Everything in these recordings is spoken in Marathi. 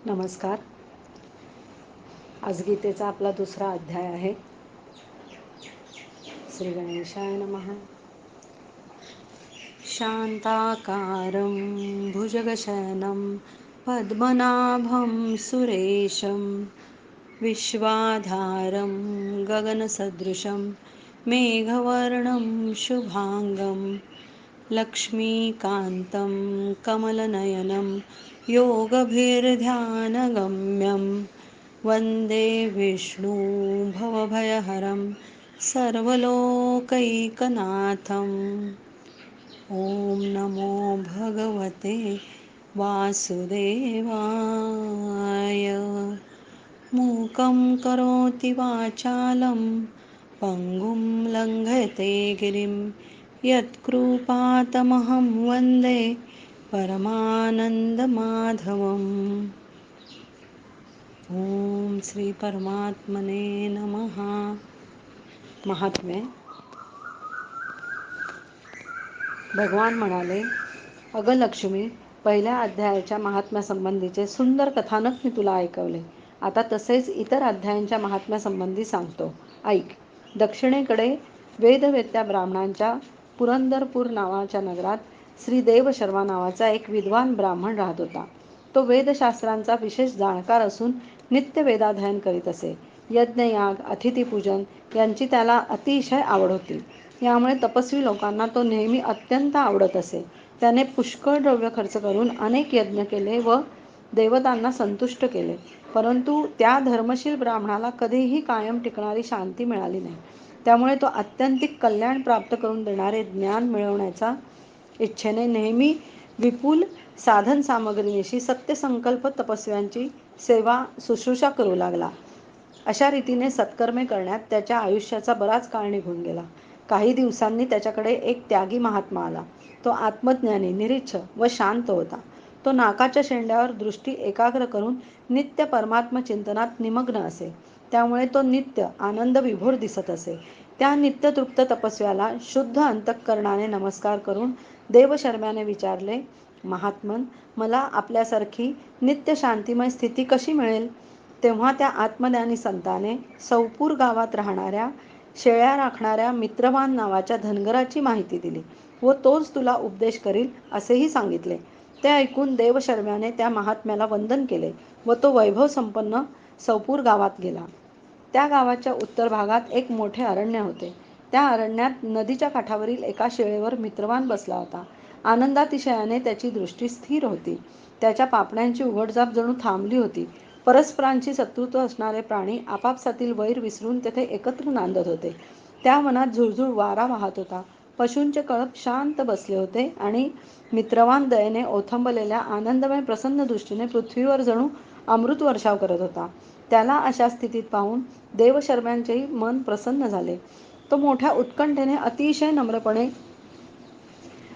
नमस्कार. आज गीतेचा आपला दुसरा अध्याय आहे. श्री गणेशाय नमः. शांताकारं भुजगशयनं पद्मनाभं सुरेशं विश्वाधारं गगनसदृशं मेघवर्णं शुभांगं लक्ष्मीकान्तं कमलनयनं योगभिर्ध्यानगम्यं वन्दे विष्णु भवभयहरं सर्वलोकैकनाथम्. ॐ नमो भगवते वासुदेवाय. मूकं करोति वाचालं पङ्गुं लङ्घयते गिरिं यत्कृपातमहं वन्दे परमानन्दमाधवम्. ओम श्री परमात्मने नमः. महात्म्य. भगवान म्हणाले, अगं लक्ष्मी, पहिल्या अध्यायाच्या महात्म्यासंबंधीचे सुंदर कथानक मी तुला ऐकवले. आता तसेच इतर अध्यायांच्या महात्म्यासंबंधी सांगतो, ऐक. दक्षिणेकडे वेदवेत्या ब्राह्मणांच्या पुरंदरपूर नावाच्या नगरात श्री देवशर्मा नावाचा एक विद्वान ब्राह्मण राहत होता. तो वेदशास्त्रांचा विशेष जाणकार असून नित्य वेदाध्ययन करीत असे. यज्ञयाग, अतिथीपूजन यांची त्याला अतिशय आवड होती. यामुळे तपस्वी लोकांना तो नेहमी अत्यंत आवडत असे. त्याने पुष्कळ द्रव्य खर्च करून अनेक यज्ञ केले व देवतांना संतुष्ट केले, परंतु त्या धर्मशील ब्राह्मणाला कधीही कायम टिकणारी शांती मिळाली नाही. त्यामुळे तो आत्यंतिक कल्याण प्राप्त करून देणारे ज्ञान मिळवण्याच्या इच्छेने नेहमी विपुल साधन सामग्रीनिशी सत्यसंकल्प तपस्व्यांची सेवा शुश्रूषा करू लागला. अशा रीतीने सत्कर्मे करण्यात त्याच्या आयुष्याचा बराच काळ निघून गेला. काही दिवसांनी त्याच्याकडे एक त्यागी महात्मा आला. तो आत्मज्ञानी, निरीच्छ व शांत होता. तो नाकाच्या शेंड्यावर दृष्टी एकाग्र करून नित्य परमात्म चिंतनात निमग्न असे. त्यामुळे तो नित्य आनंद विभोर दिसत असे. त्या नित्यतृप्त तपस्व्याला शुद्ध अंतःकरणाने नमस्कार करून देवशर्म्याने विचारले, महात्मन, मला आपल्यासारखी नित्य शांतिमय स्थिती कशी मिळेल? तेव्हा त्या आत्मज्ञानी संताने सौपूर गावात राहणाऱ्या शेळ्या राखणाऱ्या मित्रवान नावाच्या धनगराची माहिती दिली व तोच तुला उपदेश करील असेही सांगितले. ते ऐकून देवशर्म्याने त्या महात्म्याला वंदन केले व तो वैभव संपन्न सौपूर गावात गेला. त्या गावाच्या उत्तर भागात एक मोठे अरण्य होते. त्या अरण्यात नदीच्या काठावरील एका शेळेवर मित्रवान बसला होता. आनंदातिशयाने त्याची दृष्टी स्थिर होती. त्याच्या पापण्यांची उघडझाप जणू थांबली होती. परस्परांची शत्रुत्व असणारे प्राणी आपापसातील वैर विसरून तेथे एकत्र नांदत होते. त्या वनात झुळझुळ वारा वाहत होता. पशूंचे कळप शांत बसले होते आणि मित्रवान दयेने ओथंबलेल्या आनंदमय प्रसन्न दृष्टीने पृथ्वीवर जणू अमृत वर्षाव करत होता. त्याला अशा स्थितीत पाहून देवशर्म्यांचेही मन प्रसन्न झाले. तो मोठ्या उत्कंठेने अतिशय नम्रपणे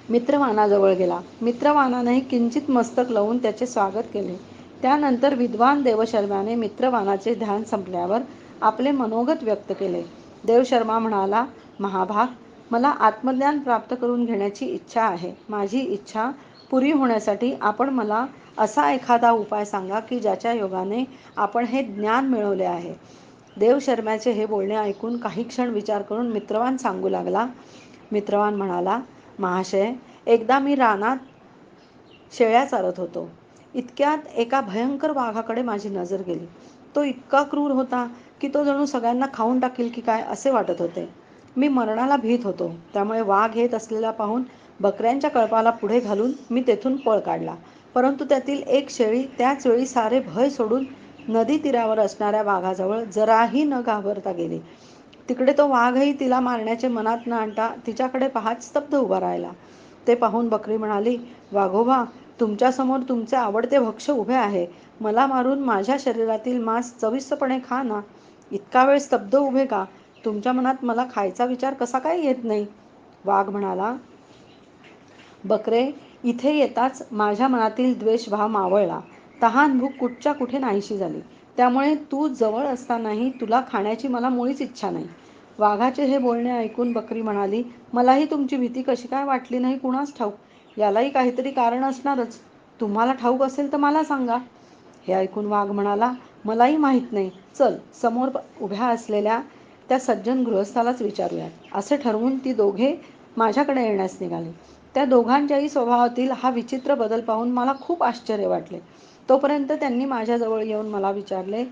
मित्रवानाजवळ गेला. मित्रवानानेही किंचित मस्तक लावून त्याचे स्वागत केले. त्यानंतर विद्वान देवशर्म्याने मित्रवानाचे ध्यान संपल्यावर आपले मनोगत व्यक्त केले. देवशर्मा म्हणाला, महाभाग, मला आत्मज्ञान प्राप्त करून घेण्याची इच्छा आहे. माझी इच्छा पुरी होण्यासाठी आपण मला असा एखादा उपाय सांगा की ज्याच्या योगाने आपण हे ज्ञान मिळवले आहे. देवशर्म्याचे हे बोलणे ऐकून काही क्षण विचार करून मित्रवान सांगू लागला. मित्रवान म्हणाला, महाशय, एकदा मी रानात शेळ्या चारत होतो. इतक्यात एका भयंकर वाघाकडे माझी नजर गेली. तो इतका क्रूर होता की तो जणू सगळ्यांना खाऊन टाकील की काय असे वाटत होते. मी मरणाला भीत होतो. त्यामुळे वाघ येत असलेला पाहून बकऱ्यांच्या कळपाला पुढे घालून मी तेथून पळ काढला. परंतु त्यातील एक शेळी त्याच वेळी सारे भय सोडून नदी तीरावर असणाऱ्या वाघाजवळ जराही न घाबरता गेली. तिकडे तो वाघही तिला मारण्याचे मनात न आणता तिच्याकडे पाहत स्तब्ध उभा राहिला. ते पाहून बकरी म्हणाली, वाघोबा, तुमच्यासमोर तुमचे आवडते भक्ष्य उभे आहे. मला मारून माझ्या शरीरातील मांस चविष्टपणे खा ना. इतका वेळ स्तब्ध उभे का? तुमच्या मनात मला खायचा विचार कसा काय येत नाही? वाघ म्हणाला, बकरे, इथे येताच माझ्या मनातील द्वेषभाव मावळला. तहान भूक कुठच्या कुठे नाहीशी झाली. त्यामुळे तू जवळ असतानाही तुला खाण्याची मला मुळीच इच्छा नाही. वाघाचे हे बोलणे ऐकून बकरी म्हणाली, मलाही तुमची भीती कशी काय वाटली नाही कुणास ठाऊक. यालाही काहीतरी कारण असणारच. तुम्हाला ठाऊक असेल तर मला सांगा. हे ऐकून वाघ म्हणाला, मलाही माहीत नाही. चल, समोर उभ्या असलेल्या त्या सज्जन गृहस्थालाच विचारूयात. असे ठरवून ती दोघे माझ्याकडे येण्यास निघाली. त्या दोघांच्याही स्वभावातील हा विचित्र बदल पाहून मला खूप आश्चर्य वाटले. तोपर्यंत त्यांनी माझ्याजवळ येऊन मला विचारले,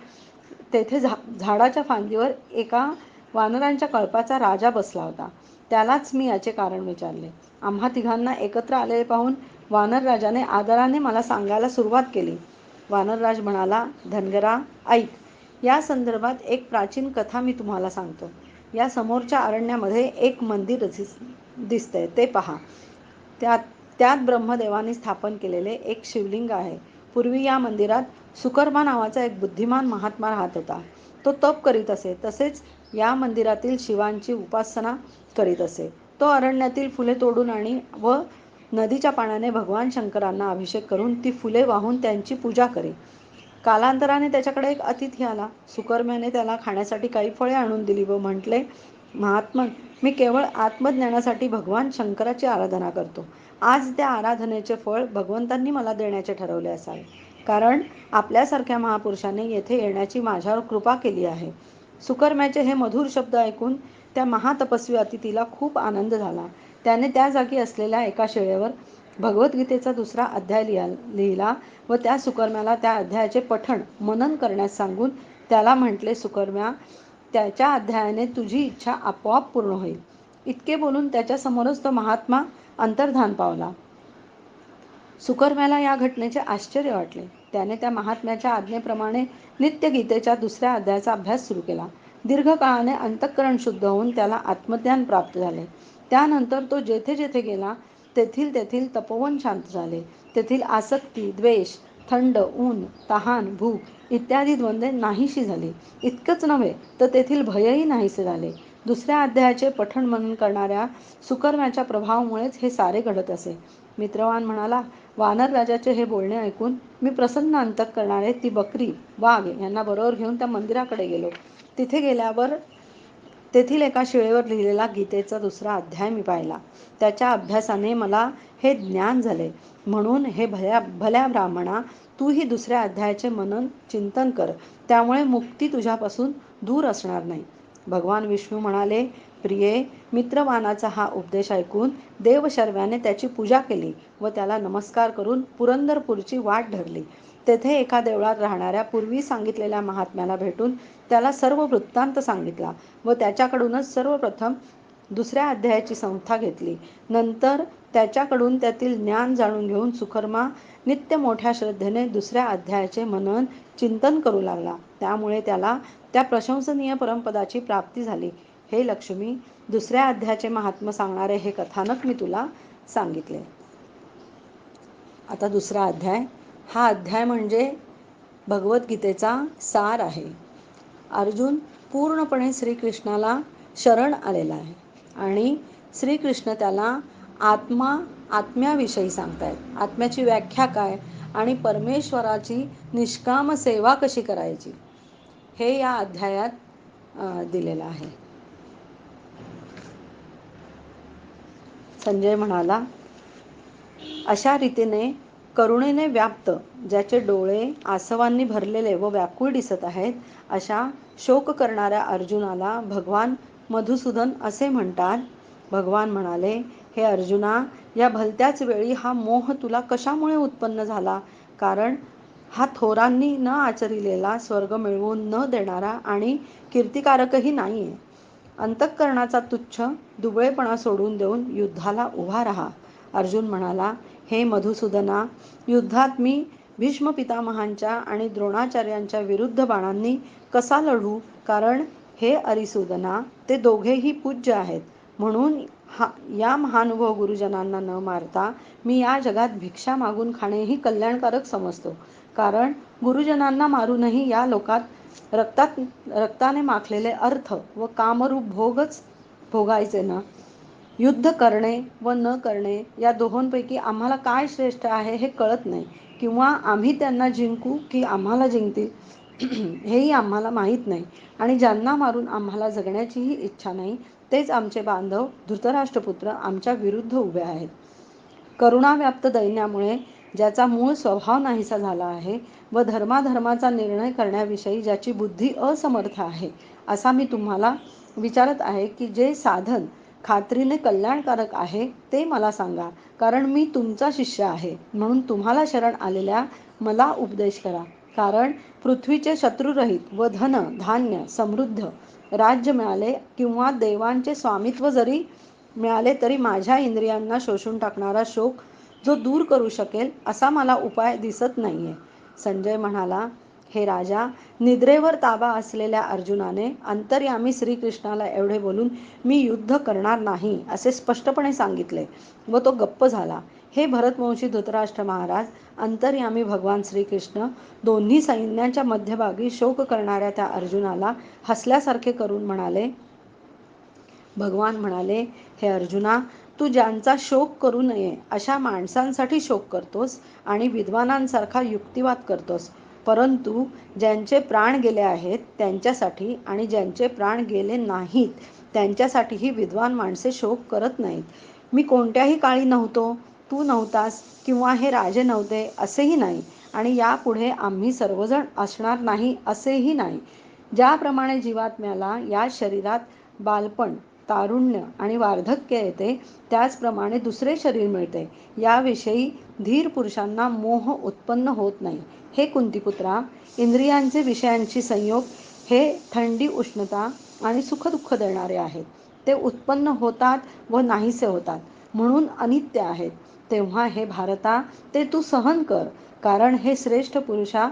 तेथे झाडाच्या फांदीवर एका वानरांच्या कळपाचा राजा बसला होता. त्यालाच मी याचे कारण विचारले. आम्हा तिघांना एकत्र आलेले पाहून वानरराजाने आदराने मला सांगायला सुरुवात केली. वानरराज म्हणाला, धनगरा, ऐक. या संदर्भात एक प्राचीन कथा मी तुम्हाला सांगतो. या समोरच्या अरण्यामध्ये एक मंदिर दिसतंय, ते पहा. त्यात त्यात ब्रह्मदेवाने स्थापन केलेले एक शिवलिंग आहे. पूर्वी या मंदिरात सुकर्मा नावाचा एक बुद्धिमान महात्मा राहत होता. तो तप करीत असे, तसेच या मंदिरातील शिवांची उपासना करीत असे. तो अरण्यातील फुले तोडून आणि व नदीच्या पाण्याने भगवान शंकरांना अभिषेक करून ती फुले वाहून त्यांची पूजा करी. कालांतराने त्याच्याकडे एक अतिथी आला. सुकर्म्याने त्याला खाण्यासाठी काही फळे आणून दिली व म्हटले, महात्मन, मी केवळ आत्मज्ञानासाठी भगवान शंकराची आराधना करतो. आज त्या आराधनेचे फळ भगवंतांनी मला देण्याचे ठरवले असावे, कारण आपल्यासारख्या महापुरुषाने येथे येण्याची माझ्यावर कृपा केली आहे. सुकर्म्याचे हे मधुर शब्द ऐकून त्या महातपस्वी अतिथीला खूप आनंद झाला. त्याने त्या जागी असलेल्या एका शिळेवर भगवद्गीतेचा 2रा अध्याय लिहिला व त्या सुकर्म्याला त्या अध्यायाचे पठण मनन करण्यास सांगून त्याला म्हटले, सुकर्म्या, त्याच्या अध्यायाने तुझी इच्छा आपोआप पूर्ण होईल. इतके बोलून त्याच्यासमोरच तो महात्मा अंतर्धान पावला. सुकर्म्याला या घटनेचे आश्चर्य वाटले. त्याने त्या महात्म्याच्या आज्ञेप्रमाणे नित्य गीतेच्या 2ऱ्या अध्यायाचा अभ्यास सुरू केला. दीर्घकाळाने अंतःकरण शुद्ध होऊन त्याला आत्मज्ञान प्राप्त झाले. त्यानंतर तो जेथे जेथे गेला तेथील तपोवन शांत झाले. तेथील आसक्ती, द्वेष, थंड, ऊन, तहान, भूक इत्यादी द्वंद्वे नाहीशी झाली. इतकंच नव्हे तर तेथील भयही नाहीसे झाले. 2ऱ्या अध्यायाचे पठण मनन करणाऱ्या सुकर्म्याच्या प्रभावामुळेच हे सारे घडत असे. मित्रवान म्हणाला, वानर राजाचे हे बोलणे ऐकून मी प्रसन्न अंतःकरणाने ती बकरी, वाघ यांना बरोबर घेऊन त्या मंदिराकडे गेलो. तिथे गेल्यावर तेथील एका शिळेवर लिहिलेला गीतेचा 2रा अध्याय मी पाहिला. त्याच्या अभ्यासाने मला हे ज्ञान झाले. म्हणून हे भल्या ब्राह्मणा, तू ही 2ऱ्या अध्यायाचे मनन चिंतन कर. त्यामुळे मुक्ती तुझ्यापासून दूर असणार नाही. भगवान विष्णू म्हणाले, प्रिये, मित्रवानाचा हा उपदेश ऐकून देवशर्व्याने त्याची पूजा केली व त्याला नमस्कार करून पुरंदरपूरची वाट धरली. तेथे एका देवळात राहणाऱ्या पूर्वी सांगितलेल्या महात्म्याला भेटून त्याला सर्व वृत्तांत सांगितला व त्याच्याकडूनच सर्वप्रथम 2ऱ्या अध्यायाची संस्था घेतली. नंतर त्याच्याकडून त्यातील ज्ञान जाणून घेऊन सुकर्मा नित्य मोठ्या श्रद्धेने 2ऱ्या अध्यायाचे मनन चिंतन करू लागला. त्यामुळे त्याला त्या प्रशंसनीय परमपदाची प्राप्ती झाली. हे लक्ष्मी, 2ऱ्या अध्यायाचे महात्म्य सांगणारे हे कथानक मी तुला सांगितले. आता 2रा अध्याय. हा अध्याय म्हणजे भगवद्गीतेचा सार आहे. अर्जुन पूर्णपणे श्रीकृष्णाला शरण आलेला आहे आणि श्रीकृष्ण त्याला आत्म्याविषयी सांगतायत. आत्म्याची व्याख्या काय आणि परमेश्वराची निष्काम सेवा कशी करायची हे या अध्यायात दिलेलं आहे. संजय म्हणाला, अशा रीतीने करुणेने व्याप्त, ज्याचे डोळे आसवांनी भरलेले व व्याकुळ दिसत आहेत, अशा शोक करणाऱ्या अर्जुनाला भगवान मधुसूदन असे म्हणतात. भगवान म्हणाले, हे अर्जुना, या भलत्याच वेळी हा मोह तुला कशामुळे उत्पन्न झाला? कारण हा थोरांनी न आचरिलेला, स्वर्ग मिळवून न देणारा आणि कीर्तिकारकही नाहीये. अंतःकरणाचा तुच्छ दुबळेपणा सोडून देऊन युद्धाला उभा राहा. अर्जुन म्हणाला, हे मधुसूदना, युद्धात मी भीष्म पितामहांच्या आणि द्रोणाचार्यांच्या विरुद्ध बाणांनी कसा लढू? कारण हे अरिसूदना, ते दोघेही पूज्य आहेत. म्हणून या महानुभव गुरुजनांना न मारता मी या जगात भिक्षा मागून खाणेही कल्याणकारक समजतो. कारण गुरुजनांना मारूनही या लोकात रक्ताने माखलेले अर्थ व कामरूप भोगच भोगायचे ना. युद्ध करणे व न करणे या दोहोंपैकी आम्हाला काय श्रेष्ठ आहे हे कळत नाही, किंवा आम्ही त्यांना जिंकू की आम्हाला जिंकतील हेही आम्हाला माहीत नाही. आणि ज्यांना मारून आम्हाला जगण्याचीही इच्छा नाही, तेच आमचे बांधव धृतराष्ट्रपुत्र आमच्या विरुद्ध उभे आहेत. करुणाव्याप्त दैन्यामुळे ज्याचा मूळ स्वभाव नाहीसा झाला आहे व धर्माधर्माचा निर्णय करण्याविषयी ज्याची बुद्धी असमर्थ आहे, असा मी तुम्हाला विचारत आहे की जे साधन खात्रीने कल्याणकारक आहे ते मला सांगा, कारण मी तुमचा शिष्य आहे. म्हणून तुम्हाला शरण आलेल्या मला उपदेश करा. कारण पृथ्वीचे शत्रुरहित व धन धान्य समृद्ध राज्य मिळाले किंवा देवांचे स्वामित्व जरी मिळाले तरी माझ्या इंद्रियांना शोषून टाकणारा शोक जो दूर करू शकेल असा मला उपाय दिसत नाहीये. संजय म्हणाला, हे राजा, निद्रेवर ताबा असलेल्या अर्जुनाने अंतर्यामी श्रीकृष्णाला एवढे बोलून मी युद्ध करणार नाही असे स्पष्टपणे सांगितले व तो गप्प झाला. हे भरतवंशी धृतराष्ट्र महाराज, अंतर्यामी भगवान श्रीकृष्ण दोन्ही सैन्यांच्या मध्यभागी शोक करणाऱ्या त्या अर्जुनाला हसल्यासारखे करून म्हणाले. भगवान म्हणाले, हे अर्जुना, तू ज्यांचा शोक करू नये अशा माणसांसाठी शोक करतोस आणि विद्वानांसारखा युक्तिवाद करतोस, परंतु ज्यांचे प्राण गेले आहेत त्यांच्यासाठी आणि ज्यांचे प्राण गेले नाहीत त्यांच्यासाठीही विद्वान माणसे शोक करत नाहीत. मी कोणत्याही काळी नव्हतो, तू नव्हतास किंवा हे राजे नव्हते असेही नाही आणि यापुढे आम्ही सर्वजण असणार नाही असेही नाही. ज्याप्रमाणे जीवात्म्याला या शरीरात बालपण, तारुण्य आणि वार्धक्य येते, त्याचप्रमाणे दुसरे शरीर मिळते. याविषयी धीर पुरुषांना मोह उत्पन्न होत नाही. हे कुंतीपुत्रा, इंद्रियांचे विषयांशी संयोग हे थंडी, उष्णता आणि सुखदुःख देणारे आहेत. ते उत्पन्न होतात व नाहीसे होतात, म्हणून अनित्य आहेत. तेव्हा हे भारता, ते तू सहन कर, कारण हे श्रेष्ठ पुरुषा,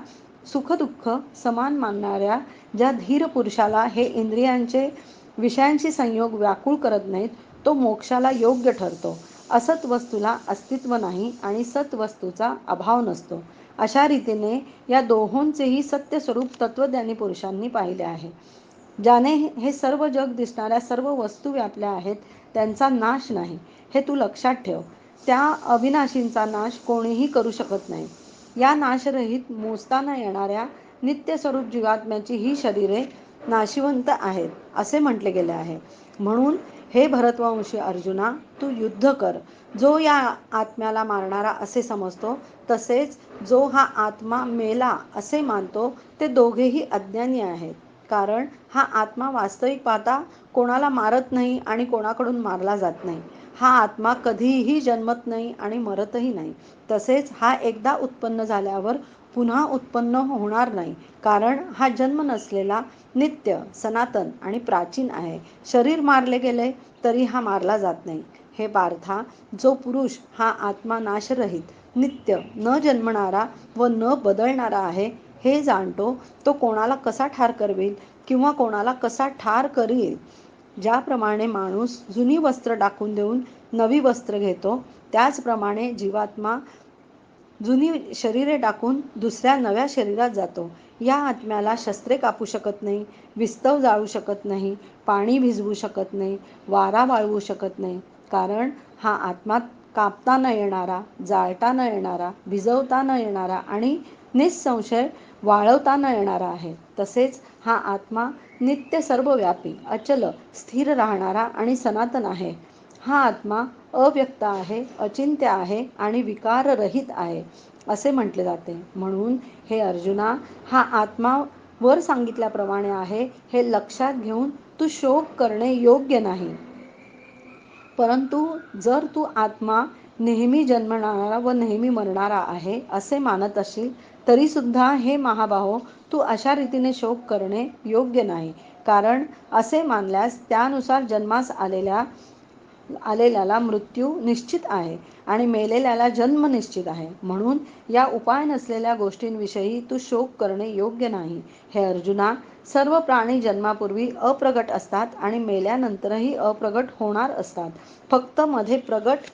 सुखदुःख समान मानणाऱ्या ज्या धीर पुरुषाला हे इंद्रियांचे विषयांशी संयोग व्याकुळ करत नाहीत, तो मोक्षाला योग्य ठरतो. असत वस्तूला अस्तित्व नाही आणि सत वस्तूचा अभाव नसतो. अशा रीतीने या दोहोंचेही सत्य स्वरूप तत्वज्ञानी पुरुषांनी पाहिले आहे. ज्याने हे सर्व जग दिसणाऱ्या सर्व वस्तू व्यापल्या आहेत त्यांचा नाश नाही, हे तू लक्षात ठेव. त्या अविनाशींचा नाश कोणीही करू शकत नाही. या नाशरहित मोजता न येणाऱ्या नित्यस्वरूप जीवात्म्याची ही शरीरे नाशिवंत आहेत असे म्हटले गेले आहे. म्हणून हे भरतवंशी अर्जुना, तू युद्ध कर. जो या आत्म्याला मारणारा असे समजतो, तसेच जो हा आत्मा मेला असे मानतो, ते दोघेही अज्ञानी आहेत. कारण हा आत्मा वास्तविक पाहता कोणाला मारत नाही आणि कोणाकडून मारला जात नाही. हा आत्मा कधीही जन्मत नाही आणि मरतही नाही. तसेच हा एकदा उत्पन्न झाल्यावर पुन्हा उत्पन्न होणार नाही, कारण हा जन्म नसलेला, नित्य, सनातन आणि प्राचीन आहे. शरीर मारले गेले तरी हा मारला जात नाही. हे पार्था, जो पुरुष हा आत्मा नाशरहित, नित्य, न जन्मणारा व न बदलणारा आहे हे जाणतो, तो कोणाला कसा ठार करवेल किंवा कोणाला कसा ठार करील. ज्याप्रमाणे माणूस जुनी वस्त्र टाकून देऊन नवी वस्त्र घेतो, त्याचप्रमाणे जीवात्मा जुनी शरीरे टाकून दुसऱ्या नव्या शरीरात जातो. या आत्म्याला शस्त्रे कापू शकत नाही, विस्तव जाळू शकत नाही, पाणी भिजवू शकत नाही, वारा वाळवू शकत नाही, कारण हा आत्मा कापता न येणारा, जाळता न येणारा, भिजवता न येणारा आणि निःसंशय वाळवता न येणारा आहे. तसेच हा आत्मा नित्य, सर्वव्यापी, अचल, स्थिर राहणारा आणि सनातन आहे. हा आत्मा अव्यक्त आहे, अचिंत्य आहे आणि विकाररहित आहे असे म्हटले जाते. म्हणून हे अर्जुना, हा आत्मा वर सांगितल्याप्रमाणे आहे हे लक्षात घेऊन तू शोक करणे योग्य नाही. परंतु जर तू आत्मा नेहमी जन्मणारा व नेहमी मरणारा आहे असे मानत असशील तरी सुद्धा हे महाबाहो, तू अशा रीतीने शोक करणे योग्य नाही. कारण असे मानल्यास त्यानुसार जन्मास आलेल्याला मृत्यू निश्चित आहे आणि मेलेल्याला जन्म निश्चित आहे. म्हणून या उपाय नसलेल्या गोष्टींविषयी तू शोक करणे योग्य नाही. हे अर्जुना, सर्व प्राणी जन्मापूर्वी अप्रगट असतात आणि मेल्यानंतरही अप्रगट होणार असतात. फक्त मध्ये प्रगट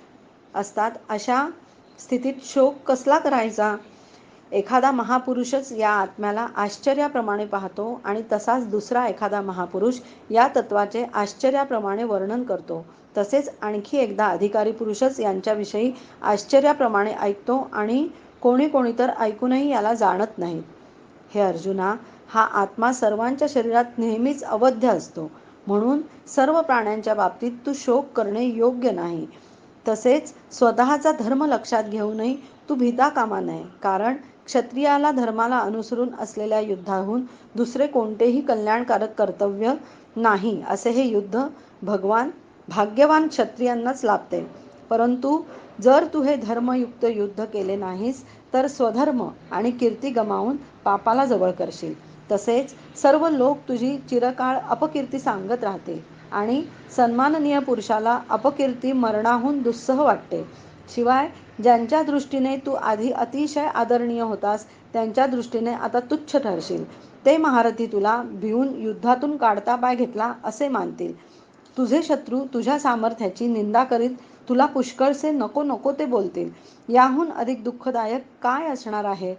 असतात. अशा स्थितीत शोक कसला करायचा? एखादा महापुरुषच या आत्म्याला आश्चर्याप्रमाणे पाहतो आणि तसाच दुसरा एखादा महापुरुष या तत्वाचे आश्चर्याप्रमाणे वर्णन करतो. तसेच आणखी एकदा अधिकारी पुरुषच यांच्याविषयी आश्चर्याप्रमाणे ऐकतो आणि कोणी तर ऐकूनही याला जाणत नाहीत. हे अर्जुना, हा आत्मा सर्वांच्या शरीरात नेहमीच अवध्य असतो. म्हणून सर्व प्राण्यांच्या बाबतीत तू शोक करणे योग्य नाही. तसेच स्वतःचा धर्म लक्षात घेऊनही तू भिता कामा नये, कारण क्षत्रियाला धर्माला अनुसरून असलेल्या युद्धाहून दुसरे कोणतेही कल्याणकारक कर्तव्य नाही. असे हे युद्ध भाग्यवान क्षत्रियांनाच लाभते. परंतु जर तू हे धर्मयुक्त युद्ध केले नाहीस तर स्वधर्म आणि कीर्ती गमावून पापाला जवळ करशील. तसेच सर्व लोक तुझी चिरकाळ अपकीर्ती सांगत राहतील आणि सन्माननीय पुरुषाला अपकीर्ती मरणाहून दुस्सह वाटते. शिवाय ज्यांच्या दृष्टीने तू आधी अतिशय आदरणीय होतास त्यांच्या दृष्टीने आता तुच्छ ठरशील. ते महारथी तुला भिवून युद्धातून काढता पाय घेतला असे मानतील. तुझे शत्रू तुझ्या सामर्थ्याची निंदा करीत तुला पुष्कळसे नको नको ते बोलतील. याहून अधिक दुःखदायक काय असणार आहे?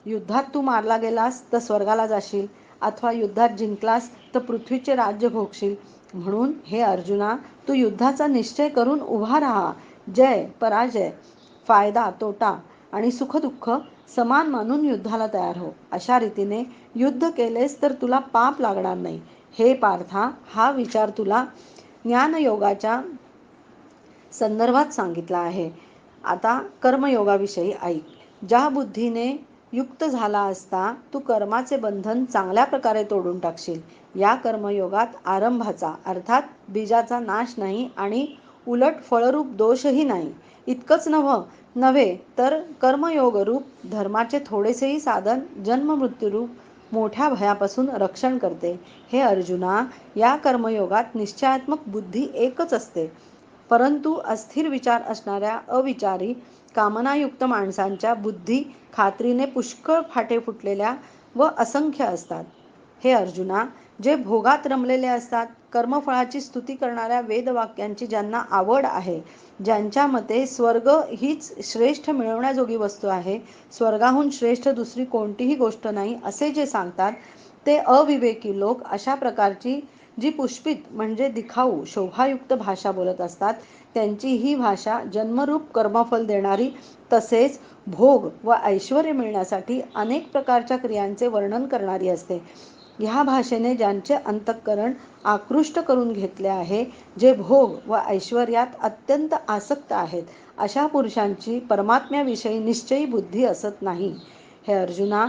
युद्धात तू मारला गेलास तर स्वर्गाला जाशील, अथवा युद्धात जिंकलास तर पृथ्वीचे राज्य भोगशील. म्हणून हे अर्जुना, तू युद्धाचा निश्चय करून उभा राहा. जय पराजय, फायदा तोटा आणि सुखदुःख समान मानून युद्धाला तयार हो. अशा रीतीने युद्ध केलेस तर तुला पाप लागणार नाही. हे पार्था, हा विचार तुला ज्ञानयोगाच्या संदर्भात सांगितला आहे. आता कर्मयोगाविषयी ऐक. ज्या बुद्धीने युक्त झाला असता तू कर्माचे बंधन चांगल्या प्रकारे तोडून टाकशील. या कर्मयोगात आरंभाचा अर्थात बीजाचा नाश नाही आणि उलट फळरूप दोषही नाही. इतकंच नव्हे तर कर्मयोगरूप धर्माचे थोडेसेही साधन जन्ममृत्यूरूप मोठ्या भयापासून रक्षण करते. हे अर्जुना, या कर्मयोगात निश्चयात्मक बुद्धी एकच असते. परंतु अस्थिर विचार असणाऱ्या अविचारी कामनायुक्त माणसांच्या बुद्धी खात्रीने पुष्कळ फाटे फुटलेल्या व असंख्य असतात. हे अर्जुना, जे भोगात रमलेले असतात, कर्मफळाची स्तुती करणाऱ्या वेदवाक्यांची ज्यांना आवड आहे, ज्यांच्या मते स्वर्ग हीच श्रेष्ठ मिळवण्याजोगी वस्तू आहे, स्वर्गाहून श्रेष्ठ दुसरी कोणतीही गोष्ट नाही असे जे सांगतात, ते अविवेकी लोक अशा प्रकारची जी पुष्पित म्हणजे दिखाऊ शोभायुक्त भाषा बोलत असतात, त्यांची ही भाषा जन्मरूप कर्मफल देणारी तसेच भोग व ऐश्वर्य मिळण्यासाठी अनेक प्रकारच्या क्रियांचे वर्णन करणारी असते. ह्या भाषेने ज्यांचे अंतःकरण आकृष्ट करून घेतले आहे, जे भोग व ऐश्वर्यात अत्यंत आसक्त आहेत, अशा पुरुषांची परमात्म्याविषयी निश्चयी बुद्धी असत नाही. हे अर्जुना,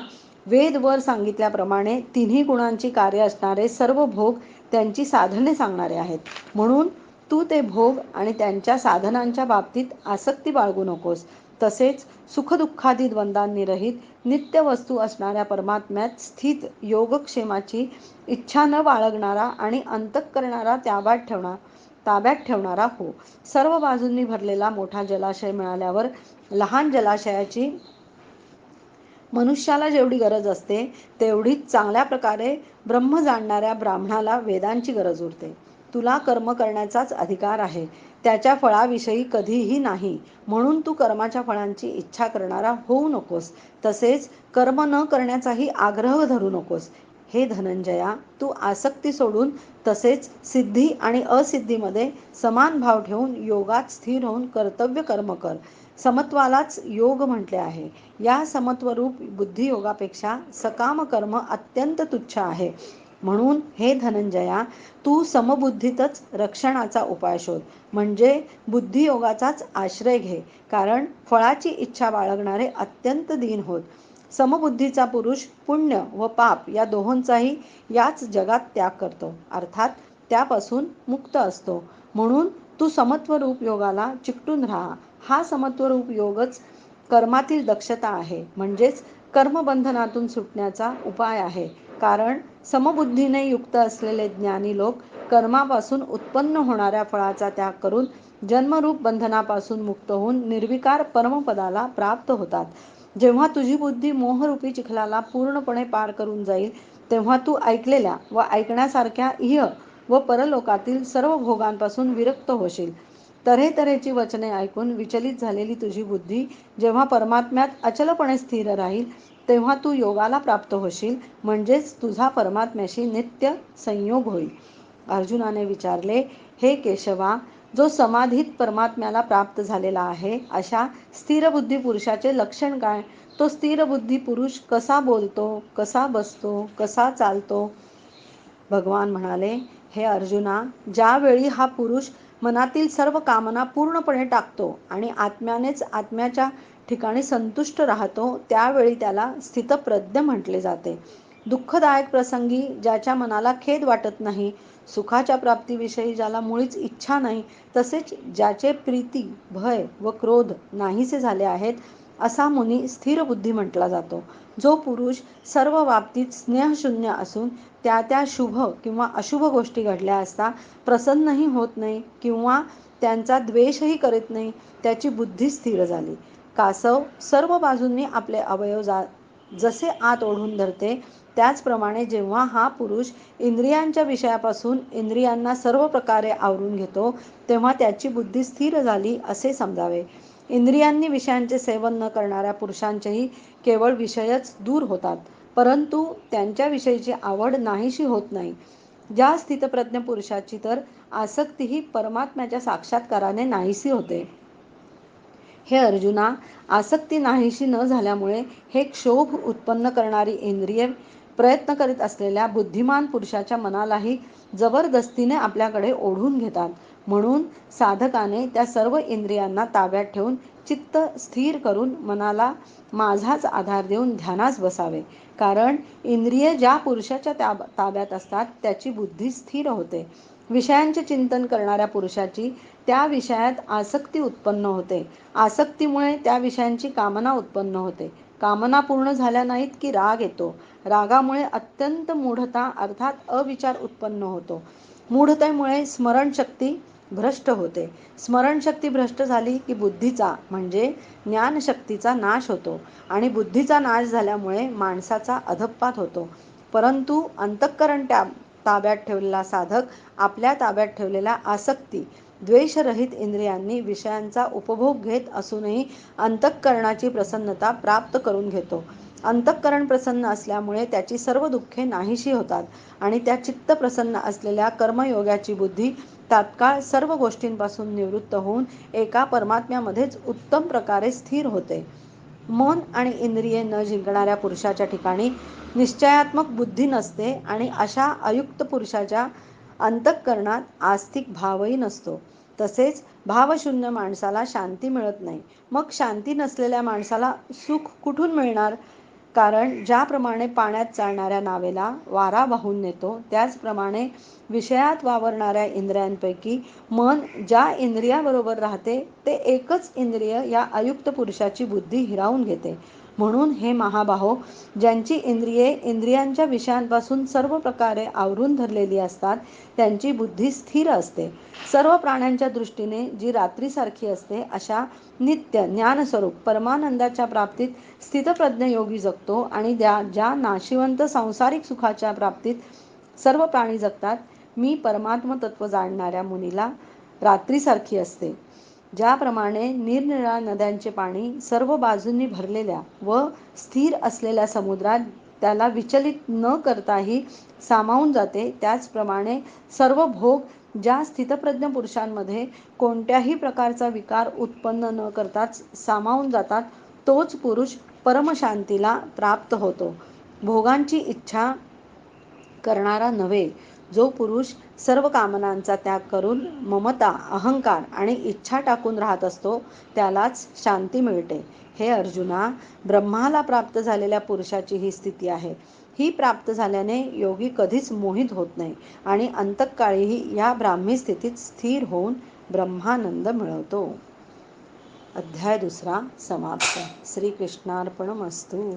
वेद वर सांगितल्याप्रमाणे तिन्ही गुणांची कार्य असणारे सर्व भोग त्यांची साधने सांगणारे आहेत. म्हणून तू ते भोग आणि त्यांच्या साधनांच्या बाबतीत आसक्ती बाळगू नकोस. तसेच सुखदुःखादी द्वंद्वांनी रहित नित्य वस्तू असणाऱ्या परमात्म्यात स्थित योगक्षेमाची इच्छा न बाळगणारा आणि अंतःकरणाला ताब्यात ठेवणारा हो. सर्व बाजूंनी भरलेला मोठा जलाशय मिळाल्यावर लहान जलाशयाची मनुष्याला जेवढी गरज असते तेवढीच चांगल्या प्रकारे ब्रह्म जाणणाऱ्या ब्राह्मणाला वेदांची गरज उरते. तुला कर्म करण्याचाच अधिकार आहे, त्याच्या फळाविषयी कधीही नाही. म्हणून तू कर्माच्या फळांची इच्छा करणारा होऊ नकोस. तसेच कर्म न करण्याचाही आग्रह धरू नकोस. हे धनंजया, तू आसक्ती सोडून तसेच सिद्धी आणि असिद्धीमध्ये समान भाव ठेवून योगात स्थिर होऊन कर्तव्य कर्म कर. समत्वालाच योग म्हटले आहे. या समत्वरूप बुद्धियोगापेक्षा सकाम कर्म अत्यंत तुच्छ आहे. म्हणून हे धनंजया, तू समबुद्धीतच रक्षणाचा उपाय शोध, म्हणजे बुद्धियोगाचाच आश्रय घे. कारण फळाची इच्छा बाळगणारे अत्यंत दीन होत. समबुद्धीचा पुरुष पुण्य व पाप या दोहोंचाही याच जगात त्याग करतो, अर्थात त्यापासून मुक्त असतो. म्हणून तू समत्वरूप योगाला चिकटून राहा. हा समत्वरूप योगच कर्मातील दक्षता आहे, म्हणजेच कर्मबंधनातून सुटण्याचा उपाय आहे. कारण समबुद्धीने युक्त असलेले ज्ञानी लोक कर्मापासून उत्पन्न होणाऱ्या फळाचा त्याग करून जन्मरूप बंधनापासून मुक्त होऊन निर्विकार परमपदाला प्राप्त होतात. जेव्हा तुझी बुद्धी मोहरूपी चिखलाला पूर्णपणे पार करून जाईल, तेव्हा तू ऐकलेल्या व ऐकण्यासारख्या इह व परलोकातील सर्व भोगांपासून विरक्त होशील. तऱ्हेतऱ्हेची वचने ऐकून विचलित झालेली तुझी बुद्धी जेव्हा परमात्म्यात अचलपणे स्थिर राहील, तेव्हा तू योगाला प्राप्त होशील, म्हणजेच तुझा परमात्म्याशी नित्य संयोग होईल. अर्जुनाने विचारले, हे केशवा, जो समाधीत परमात्म्याला प्राप्त झालेला आहे, अशा स्थिरबुद्धी पुरुषाचे लक्षण काय? तो स्थिरबुद्धी पुरुष कसा बोलतो, कसा बसतो, कसा चालतो? भगवान म्हणाले, हे अर्जुना, ज्यावेळी हा पुरुष मनातील सर्व कामना पूर्णपणे टाकतो आणि आत्म्यानेच आत्म्याच्या ठिकाणी संतुष्ट राहतो, त्यावेळी त्याला स्थितप्रज्ञ म्हटले जाते. दुःखदायक प्रसंगी ज्याच्या मनाला खेद वाटत नाही, सुखाच्या प्राप्तीविषयी ज्याला मुळीच इच्छा नाही, तसेच ज्याचे प्रीती, भय व क्रोध नाहीसे झाले आहेत, असा मुनी स्थिर बुद्धी म्हटला जातो. जो पुरुष सर्व बाबतीत स्नेहशून्य असून त्या शुभ किंवा अशुभ गोष्टी घडल्या असता प्रसन्नही होत नाही किंवा त्यांचा द्वेषही करीत नाही, त्याची बुद्धी स्थिर झाली. कासव सर्व बाजूंनी आपले अवयव जसे आत ओढून धरते, त्याचप्रमाणे जेव्हा हा पुरुष इंद्रियांच्या विषयापासून इंद्रियांना सर्व प्रकारे आवरून घेतो, तेव्हा त्याची बुद्धी स्थिर झाली असे समजावे. इंद्रियांनी विषयांचे सेवन न करणाऱ्या पुरुषांचेही केवळ विषयच दूर होतात, परंतु त्यांच्याविषयीची आवड नाहीशी होत नाही. ज्या स्थितप्रज्ञ पुरुषाची तर आसक्तीही परमात्म्याच्या साक्षात्काराने नाहीशी होते. हे अर्जुना, आसक्ती नाहीशी न झाल्यामुळे हे क्षोभ उत्पन्न करणारी इंद्रिये प्रयत्न करीत असलेल्या बुद्धिमान पुरुषाच्या मनालाही जबरदस्तीने आपल्याकडे ओढून घेतात. म्हणून साधकाने त्या सर्व इंद्रियांना ताब्यात ठेवून चित्त स्थिर करून मनाला माझाच आधार देऊन ध्यानास बसावे. कारण इंद्रिये ज्या पुरुषाच्या ताब्यात असतात, त्याची बुद्धी स्थिर होते. विषयांचे चिंतन करणाऱ्या पुरुषाची त्या विषयात आसक्ती उत्पन्न होते. आसक्तीमुळे त्या विषयांची कामना उत्पन्न होते. कामना पूर्ण झाल्या नाहीत की राग येतो. रागामुळे अत्यंत मूढता अर्थात अविचार उत्पन्न होतो. मूढतेमुळे स्मरणशक्ती भ्रष्ट होते. स्मरणशक्ती भ्रष्ट झाली की बुद्धीचा म्हणजे ज्ञानशक्तीचा नाश होतो आणि बुद्धीचा नाश झाल्यामुळे माणसाचा अधःपात होतो. परंतु अंतःकरण ताब्यात ठेवलेला साधक आपल्या ताब्यात ठेवलेल्या आसक्ती द्वेषरहित इंद्रियांनी विषयांचा उपभोग घेत असूनही अंतःकरणाची प्रसन्नता प्राप्त करून घेतो. अंतःकरण प्रसन्न असल्यामुळे त्याची सर्व दुःखे नाहीशी होतात आणि त्या चित्त प्रसन्न असलेल्या कर्मयोगाची बुद्धी तात्काळ सर्व गोष्टींपासून निवृत्त होऊन एका परमात्म्यामध्येच उत्तम प्रकारे स्थिर होते. मन आणि इंद्रिये न जिंकणाऱ्या पुरुषाच्या ठिकाणी निश्चयात्मक बुद्धी नसते आणि अशा अयुक्त पुरुषाच्या अंतःकरणात आस्तिक भावही नसतो. तसेच भावशून्य माणसाला शांती मिळत नाही. मग शांती नसलेल्या माणसाला सुख कुठून मिळणार? कारण ज्याप्रमाणे पाण्यात चालणाऱ्या नावेला वारा वाहून नेतो, त्याचप्रमाणे विषयात वावरणाऱ्या इंद्रियांपैकी मन ज्या इंद्रियाबरोबर राहते, ते एकच इंद्रिय या अयुक्त पुरुषाची बुद्धी हिरावून घेते. म्हणून हे महाबाहो, ज्यांची इंद्रिये इंद्रियांच्या विषयांपासून सर्व प्रकारे आवरून धरलेली असतात, त्यांची बुद्धी स्थिर असते. सर्व प्राण्यांच्या दृष्टीने जी रात्रीसारखी असते, अशा नित्य ज्ञानस्वरूप परमानंदाच्या प्राप्तीत स्थितप्रज्ञ योगी जगतो आणि ज्या नाशिवंत सांसारिक सुखाच्या प्राप्तीत सर्व प्राणी जगतात, मी परमात्म तत्व जाणणाऱ्या मुनीला रात्रीसारखी असते. ज्याप्रमाणे निरनिराळ्या नद्यांचे पाणी सर्व बाजूंनी भरलेल्या व स्थिर असलेल्या समुद्रात त्याला विचलित न करताही सामावून जाते, त्याचप्रमाणे सर्व भोग ज्या स्थितप्रज्ञ पुरुषांमध्ये कोणत्याही प्रकारचा विकार उत्पन्न न करताच सामावून जातात, तोच पुरुष परमशांतीला प्राप्त होतो. भोगांची इच्छा करणारा नव्हे, जो पुरुष सर्व कामनांचा त्याग करून ममता, अहंकार आणि इच्छा टाकून राहत असतो, त्यालाच शांती मिळते. हे अर्जुना, ब्रह्माला प्राप्त झालेल्या पुरुषाची ही स्थिती आहे. ही प्राप्त झाल्याने योगी कधीच मोहित होत नाही आणि अंतकाळीही या ब्राह्मी स्थितीत स्थिर होऊन ब्रह्मानंद मिळवतो. अध्याय 2 समाप्त. श्रीकृष्णार्पणमस्तु.